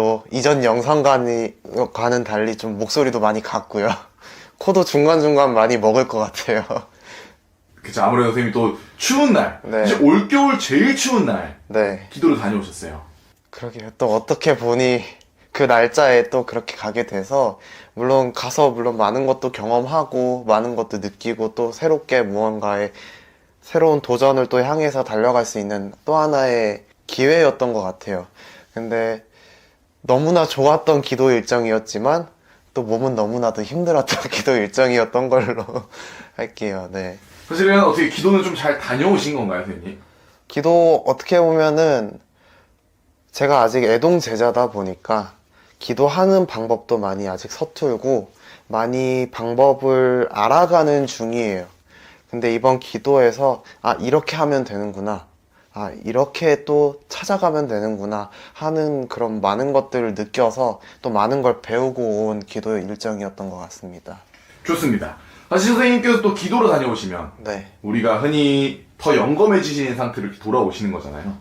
또 이전 영상과는 달리 좀 목소리도 많이 갔고요. 코도 중간중간 많이 먹을 것 같아요. 그쵸, 아무래도 선생님이 또 추운 날, 네. 사실 올겨울 제일 추운 날 네. 기도를 다녀오셨어요. 그러게요. 또 어떻게 보니 그 날짜에 또 그렇게 가게 돼서, 물론 가서 많은 것도 경험하고 많은 것도 느끼고 또 새롭게 무언가의 새로운 도전을 또 향해서 달려갈 수 있는 또 하나의 기회였던 것 같아요. 근데 너무나 좋았던 기도 일정이었지만 또 몸은 너무나도 힘들었던 기도 일정이었던 걸로 할게요. 네. 사실은 어떻게 기도는 좀 잘 다녀오신 건가요, 선생님? 기도 어떻게 보면은 제가 아직 애동 제자다 보니까 기도하는 방법도 많이 아직 서툴고 많이 방법을 알아가는 중이에요. 근데 이번 기도에서 이렇게 하면 되는구나, 이렇게 또 찾아가면 되는구나 하는 그런 많은 것들을 느껴서 또 많은 걸 배우고 온 기도 일정이었던 것 같습니다. 좋습니다. 사실 선생님께서 또 기도로 다녀오시면 네. 우리가 흔히 더 영검해지신 상태로 이렇게 돌아오시는 거잖아요.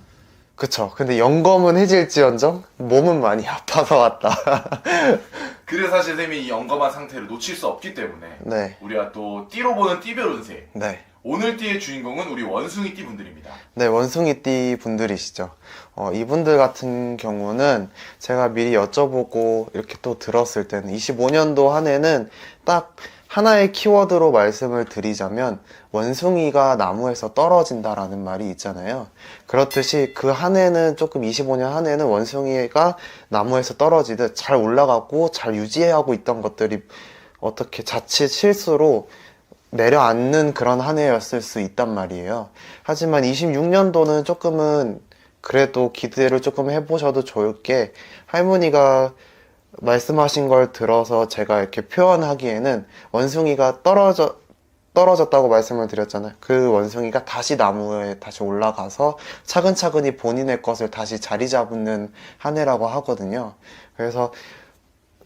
그쵸. 근데 영검은 해질지언정 몸은 많이 아파서 왔다. 그래서 사실 선생님이 이 영검한 상태를 놓칠 수 없기 때문에 네. 우리가 또 띠로 보는 띠별 운세, 네. 오늘 띠의 주인공은 우리 원숭이 띠 분들입니다. 네, 원숭이띠 분들이시죠. 이분들 같은 경우는 제가 미리 여쭤보고 이렇게 또 들었을 때는 25년도 한 해는 딱 하나의 키워드로 말씀을 드리자면 원숭이가 나무에서 떨어진다라는 말이 있잖아요. 그렇듯이 그 한 해는 조금 25년 한 해는 원숭이가 나무에서 떨어지듯 잘 올라가고 잘 유지하고 있던 것들이 어떻게 자칫 실수로 내려앉는 그런 한 해였을 수 있단 말이에요. 하지만 26년도는 조금은 그래도 기대를 조금 해보셔도 좋을 게, 할머니가 말씀하신 걸 들어서 제가 이렇게 표현하기에는 원숭이가 떨어졌다고 말씀을 드렸잖아요. 그 원숭이가 다시 나무에 다시 올라가서 차근차근히 본인의 것을 다시 자리 잡는 한 해라고 하거든요. 그래서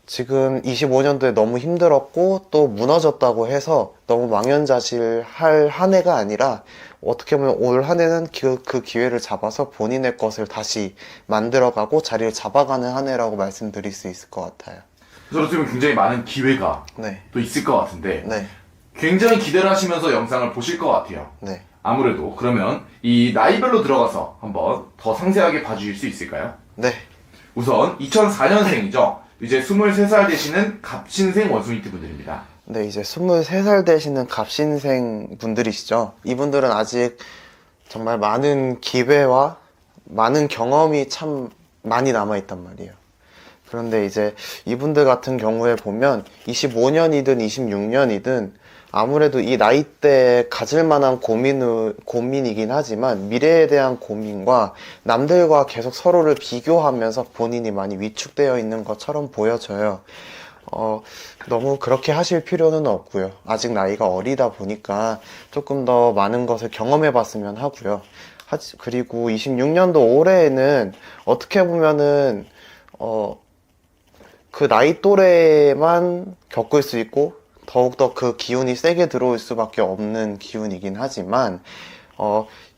지금 25년도에 너무 힘들었고 또 무너졌다고 해서 너무 망연자실할 한 해가 아니라, 어떻게 보면 올 한 해는 그 기회를 잡아서 본인의 것을 다시 만들어가고 자리를 잡아가는 한 해라고 말씀드릴 수 있을 것 같아요. 그래서 지금 굉장히 많은 기회가 네. 또 있을 것 같은데 네. 굉장히 기대를 하시면서 영상을 보실 것 같아요. 네. 아무래도 그러면 이 나이별로 들어가서 한번 더 상세하게 봐주실 수 있을까요? 네. 우선 2004년생이죠. 이제 23살 되시는 갑신생 원숭이띠 분들입니다. 네, 이제 23살 되시는 갑신생 분들이시죠. 이분들은 아직 정말 많은 기회와 많은 경험이 참 많이 남아있단 말이에요. 그런데 이제 이분들 같은 경우에 보면 25년이든 26년이든 아무래도 이 나이 때 가질 만한 고민이긴 하지만, 미래에 대한 고민과 남들과 계속 서로를 비교하면서 본인이 많이 위축되어 있는 것처럼 보여져요. 너무 그렇게 하실 필요는 없고요. 아직 나이가 어리다 보니까 조금 더 많은 것을 경험해 봤으면 하고요. 그리고 26년도 올해에는 어떻게 보면은 그 나이 또래만 겪을 수 있고 더욱더 그 기운이 세게 들어올 수밖에 없는 기운이긴 하지만,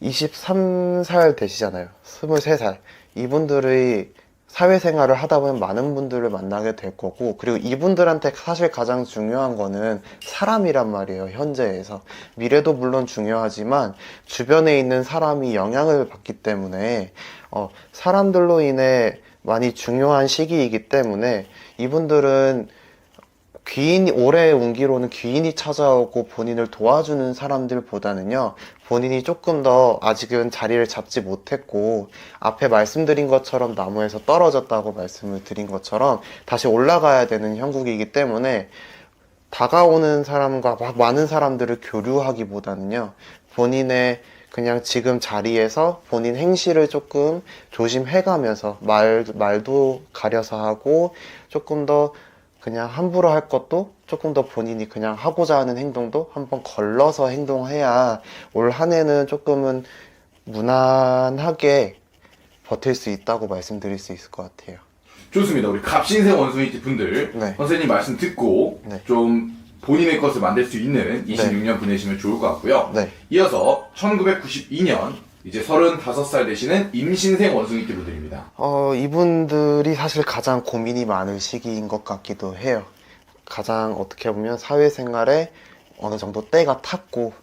23살 되시잖아요. 23살. 이분들의 사회생활을 하다 보면 많은 분들을 만나게 될 거고, 그리고 이분들한테 사실 가장 중요한 거는 사람이란 말이에요. 현재에서. 미래도 물론 중요하지만 주변에 있는 사람이 영향을 받기 때문에 사람들로 인해 많이 중요한 시기이기 때문에, 이분들은 올해의 운기로는 귀인이 찾아오고 본인을 도와주는 사람들보다는요, 본인이 조금 더 아직은 자리를 잡지 못했고, 앞에 말씀드린 것처럼 나무에서 떨어졌다고 말씀을 드린 것처럼 다시 올라가야 되는 형국이기 때문에, 다가오는 사람과 막 많은 사람들을 교류하기보다는요, 본인의 그냥 지금 자리에서 본인 행실을 조금 조심해가면서 말도 가려서 하고, 조금 더 그냥 함부로 할 것도 조금 더 본인이 그냥 하고자 하는 행동도 한번 걸러서 행동해야 올 한 해는 조금은 무난하게 버틸 수 있다고 말씀드릴 수 있을 것 같아요. 좋습니다. 우리 갑신생 원숭이띠 분들, 네. 선생님 말씀 듣고 네. 좀 본인의 것을 만들 수 있는 26년 보내시면 좋을 것 같고요. 네. 이어서 1992년 이제 35살 되시는 임신생 원숭이띠 분들입니다. 이분들이 사실 가장 고민이 많을 시기인 것 같기도 해요. 가장 어떻게 보면 사회생활에 어느 정도 때가 탔고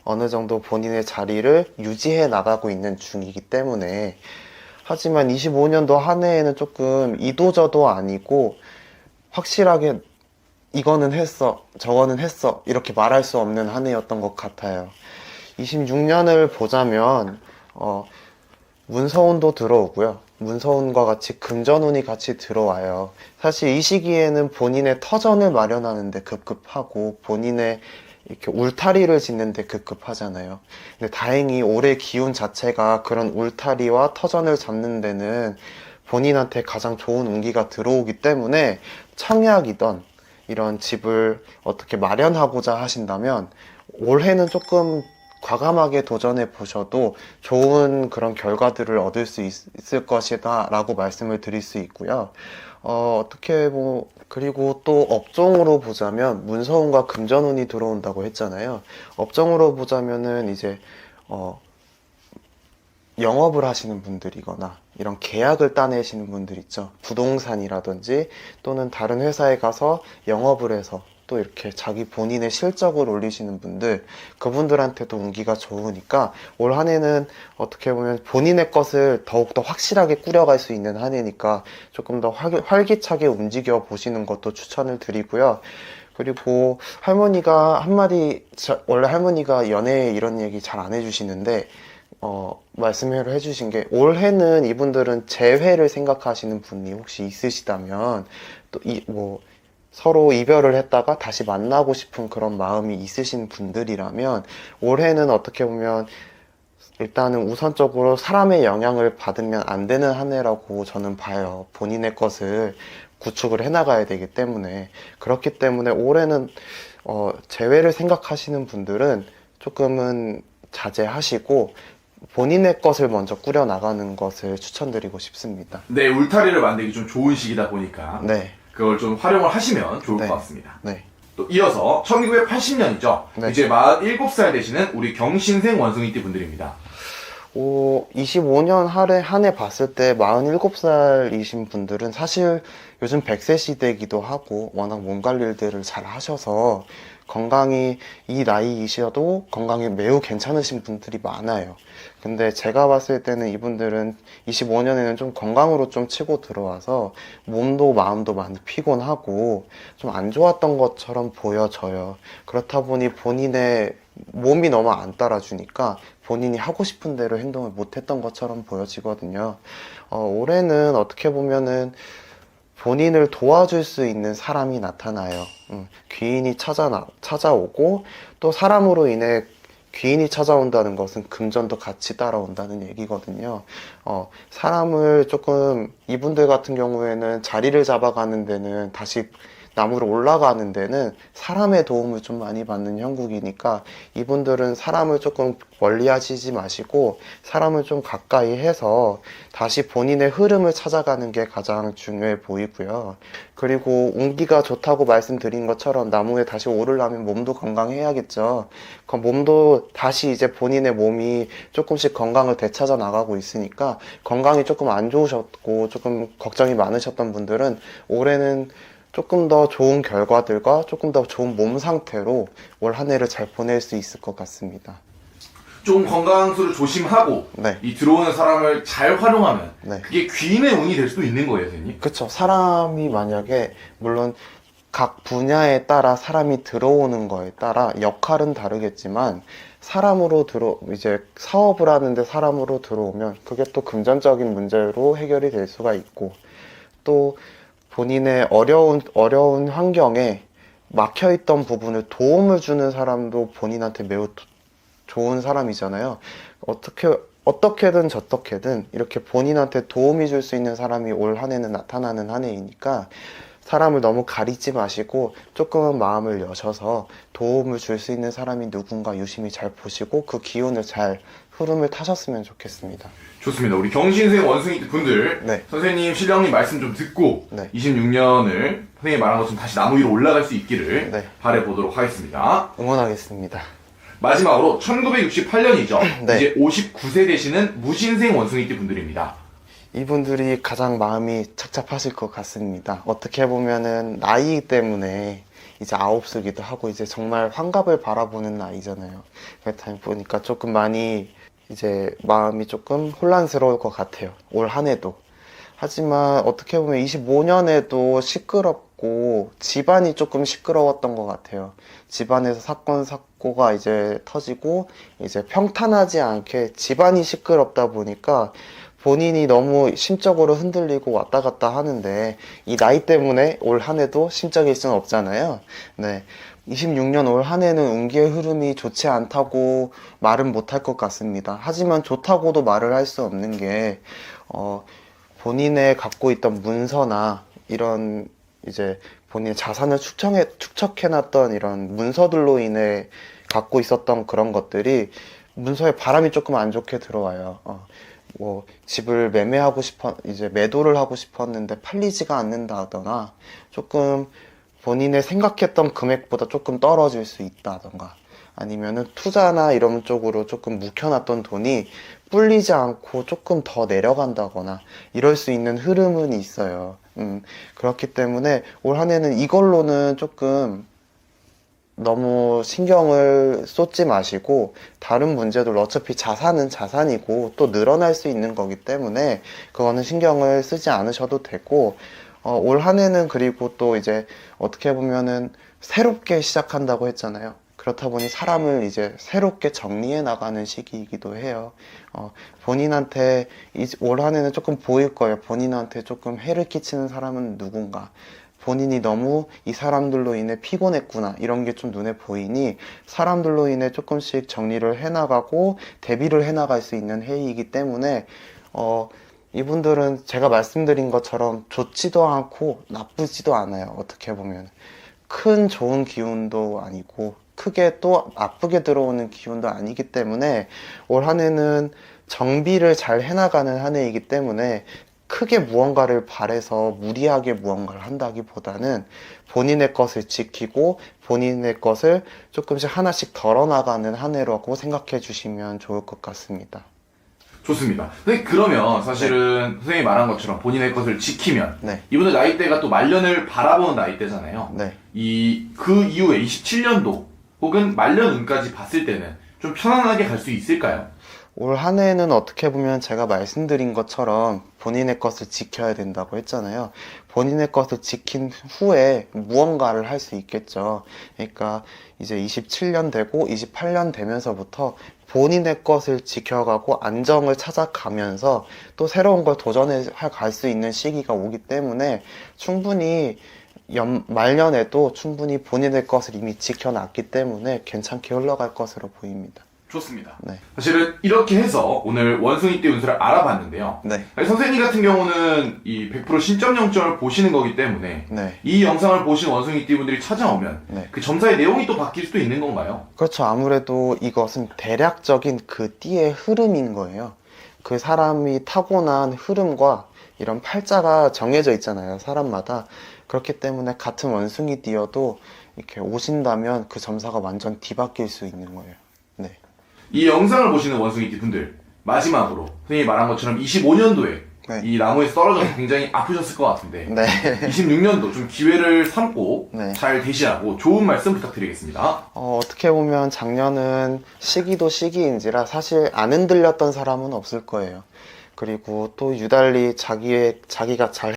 어느 정도 본인의 자리를 유지해 나가고 있는 중이기 때문에, 하지만 25년도 한 해에는 조금 이도저도 아니고 확실하게 이거는 했어, 저거는 했어 이렇게 말할 수 없는 한 해였던 것 같아요. 26년을 보자면 문서운도 들어오고요. 문서운과 같이 금전운이 같이 들어와요. 사실 이 시기에는 본인의 터전을 마련하는데 급급하고 본인의 이렇게 울타리를 짓는데 급급하잖아요. 근데 다행히 올해 기운 자체가 그런 울타리와 터전을 잡는 데는 본인한테 가장 좋은 운기가 들어오기 때문에, 청약이던 이런 집을 어떻게 마련하고자 하신다면 올해는 조금 과감하게 도전해 보셔도 좋은 그런 결과들을 얻을 수 있을 것이다 라고 말씀을 드릴 수 있고요. 그리고 또 업종으로 보자면 문서운과 금전운이 들어온다고 했잖아요. 업종으로 보자면은 이제 영업을 하시는 분들이거나 이런 계약을 따내시는 분들 있죠. 부동산이라든지 또는 다른 회사에 가서 영업을 해서 또 이렇게 자기 본인의 실적을 올리시는 분들, 그분들한테도 운기가 좋으니까 올 한 해는 어떻게 보면 본인의 것을 더욱더 확실하게 꾸려갈 수 있는 한 해니까 조금 더 활기차게 움직여 보시는 것도 추천을 드리고요. 그리고 할머니가 한마디, 원래 할머니가 연애에 이런 얘기 잘 안 해주시는데 말씀을 해주신 게, 올해는 이분들은 재회를 생각하시는 분이 혹시 있으시다면, 또 서로 이별을 했다가 다시 만나고 싶은 그런 마음이 있으신 분들이라면 올해는 어떻게 보면 일단은 우선적으로 사람의 영향을 받으면 안 되는 한 해라고 저는 봐요. 본인의 것을 구축을 해나가야 되기 때문에. 그렇기 때문에 올해는 재회를 생각하시는 분들은 조금은 자제하시고 본인의 것을 먼저 꾸려나가는 것을 추천드리고 싶습니다. 네, 울타리를 만들기 좀 좋은 시기다 보니까 네. 그걸 좀 활용을 하시면 좋을 네. 것 같습니다. 네. 또 이어서 1980년이죠. 네. 이제 47살 되시는 우리 경신생 원숭이띠 분들입니다. 25년 한 해 봤을 때 47살이신 분들은 사실 요즘 100세 시대이기도 하고 워낙 몸 관리들을 잘 하셔서 건강이, 이 나이이셔도 건강이 매우 괜찮으신 분들이 많아요. 근데 제가 봤을 때는 이분들은 25년에는 좀 건강으로 좀 치고 들어와서 몸도 마음도 많이 피곤하고 좀 안 좋았던 것처럼 보여져요. 그렇다 보니 본인의 몸이 너무 안 따라주니까 본인이 하고 싶은 대로 행동을 못했던 것처럼 보여지거든요. 올해는 어떻게 보면은 본인을 도와줄 수 있는 사람이 나타나요. 귀인이 찾아오고, 또 사람으로 인해 귀인이 찾아온다는 것은 금전도 같이 따라온다는 얘기거든요. 사람을 조금, 이분들 같은 경우에는 자리를 잡아가는 데는, 다시 나무로 올라가는 데는 사람의 도움을 좀 많이 받는 형국이니까 이분들은 사람을 조금 멀리 하시지 마시고 사람을 좀 가까이 해서 다시 본인의 흐름을 찾아가는 게 가장 중요해 보이고요. 그리고 운기가 좋다고 말씀드린 것처럼 나무에 다시 오르려면 몸도 건강해야겠죠. 그 몸도 다시 이제 본인의 몸이 조금씩 건강을 되찾아 나가고 있으니까, 건강이 조금 안 좋으셨고 조금 걱정이 많으셨던 분들은 올해는 조금 더 좋은 결과들과 조금 더 좋은 몸 상태로 올 한 해를 잘 보낼 수 있을 것 같습니다. 좀 건강수를 조심하고 네. 이 들어오는 사람을 잘 활용하면 네. 그게 귀인의 운이 될 수도 있는 거예요, 선생님? 그쵸. 사람이 만약에, 물론 각 분야에 따라 사람이 들어오는 거에 따라 역할은 다르겠지만, 사람으로 이제 사업을 하는데 사람으로 들어오면 그게 또 금전적인 문제로 해결이 될 수가 있고, 또 본인의 어려운 환경에 막혀있던 부분을 도움을 주는 사람도 본인한테 매우 좋은 사람이잖아요. 어떻게든 저떻게든 이렇게 본인한테 도움이 줄 수 있는 사람이 올 한 해는 나타나는 한 해이니까, 사람을 너무 가리지 마시고 조금은 마음을 여셔서 도움을 줄 수 있는 사람이 누군가 유심히 잘 보시고 그 기운을 잘 흐름을 타셨으면 좋겠습니다. 좋습니다. 우리 경신생 원숭이 분들, 네. 선생님, 신령님 말씀 좀 듣고 네. 26년을 선생님이 말한 것처럼 다시 나무 위로 올라갈 수 있기를 네. 바라보도록 하겠습니다. 응원하겠습니다. 마지막으로 1968년이죠. 네. 이제 59세 되시는 무신생 원숭이띠 분들입니다. 이분들이 가장 마음이 착잡하실 것 같습니다. 어떻게 보면은 나이 때문에 이제 아홉수기도 하고 이제 정말 환갑을 바라보는 나이잖아요. 그렇다 보니까 조금 많이 이제 마음이 조금 혼란스러울 것 같아요. 올 한 해도. 하지만 어떻게 보면 25년에도 시끄럽고 집안이 조금 시끄러웠던 것 같아요. 집안에서 사건, 사고가 이제 터지고 이제 평탄하지 않게 집안이 시끄럽다 보니까 본인이 너무 심적으로 흔들리고 왔다 갔다 하는데 이 나이 때문에 올 한 해도 심적일 수는 없잖아요. 네. 26년 올 한 해는 운기의 흐름이 좋지 않다고 말은 못할 것 같습니다. 하지만 좋다고도 말을 할 수 없는 게, 본인의 갖고 있던 문서나 이런 이제 본인의 자산을 축적해놨던 이런 문서들로 인해 갖고 있었던 그런 것들이 문서에 바람이 조금 안 좋게 들어와요. 뭐 집을 이제 매도를 하고 싶었는데 팔리지가 않는다거나 조금 본인의 생각했던 금액보다 조금 떨어질 수 있다던가 아니면은 투자나 이런 쪽으로 조금 묵혀놨던 돈이 불리지 않고 조금 더 내려간다거나 이럴 수 있는 흐름은 있어요. 그렇기 때문에 올 한 해는 이걸로는 조금 너무 신경을 쏟지 마시고 다른 문제들 어차피 자산은 자산이고 또 늘어날 수 있는 거기 때문에 그거는 신경을 쓰지 않으셔도 되고 올 한 해는 그리고 또 이제 어떻게 보면은 새롭게 시작한다고 했잖아요. 그렇다 보니 사람을 이제 새롭게 정리해 나가는 시기이기도 해요. 본인한테 올 한 해는 조금 보일 거예요. 본인한테 조금 해를 끼치는 사람은 누군가. 본인이 너무 이 사람들로 인해 피곤했구나 이런 게 좀 눈에 보이니 사람들로 인해 조금씩 정리를 해나가고 대비를 해나갈 수 있는 해이기 때문에 이분들은 제가 말씀드린 것처럼 좋지도 않고 나쁘지도 않아요. 어떻게 보면 큰 좋은 기운도 아니고 크게 또 나쁘게 들어오는 기운도 아니기 때문에 올 한 해는 정비를 잘 해나가는 한 해이기 때문에 크게 무언가를 바래서 무리하게 무언가를 한다기보다는 본인의 것을 지키고 본인의 것을 조금씩 하나씩 덜어나가는 한 해라고 생각해 주시면 좋을 것 같습니다. 좋습니다. 근데 그러면 사실은 선생님이 말한 것처럼 본인의 것을 지키면 네. 이분들 나이대가 또 말년을 바라보는 나이대잖아요. 네. 그 이후에 27년도 혹은 말년운까지 봤을 때는 좀 편안하게 갈 수 있을까요? 올 한 해는 어떻게 보면 제가 말씀드린 것처럼 본인의 것을 지켜야 된다고 했잖아요. 본인의 것을 지킨 후에 무언가를 할 수 있겠죠. 그러니까 이제 27년 되고 28년 되면서부터 본인의 것을 지켜가고 안정을 찾아가면서 또 새로운 걸 도전해 갈 수 있는 시기가 오기 때문에 충분히 말년에도 충분히 본인의 것을 이미 지켜놨기 때문에 괜찮게 흘러갈 것으로 보입니다. 좋습니다. 네. 사실은 이렇게 해서 오늘 원숭이띠 운수를 알아봤는데요. 네. 선생님 같은 경우는 이 100% 신점 영점을 보시는 거기 때문에 네. 이 영상을 보신 원숭이띠 분들이 찾아오면 네. 그 점사의 내용이 또 바뀔 수도 있는 건가요? 그렇죠. 아무래도 이것은 대략적인 그 띠의 흐름인 거예요. 그 사람이 타고난 흐름과 이런 팔자가 정해져 있잖아요. 사람마다. 그렇기 때문에 같은 원숭이 띠여도 이렇게 오신다면 그 점사가 완전 뒤바뀔 수 있는 거예요. 네. 이 영상을 보시는 원숭이띠 분들 마지막으로 선생님이 말한 것처럼 25년도에 네. 이 나무에서 떨어져서 굉장히 아프셨을 것 같은데 네. 26년도 좀 기회를 삼고 네. 잘 대시하고 좋은 말씀 부탁드리겠습니다. 어떻게 보면 작년은 시기도 시기인지라 사실 안 흔들렸던 사람은 없을 거예요. 그리고 또 유달리 자기가 잘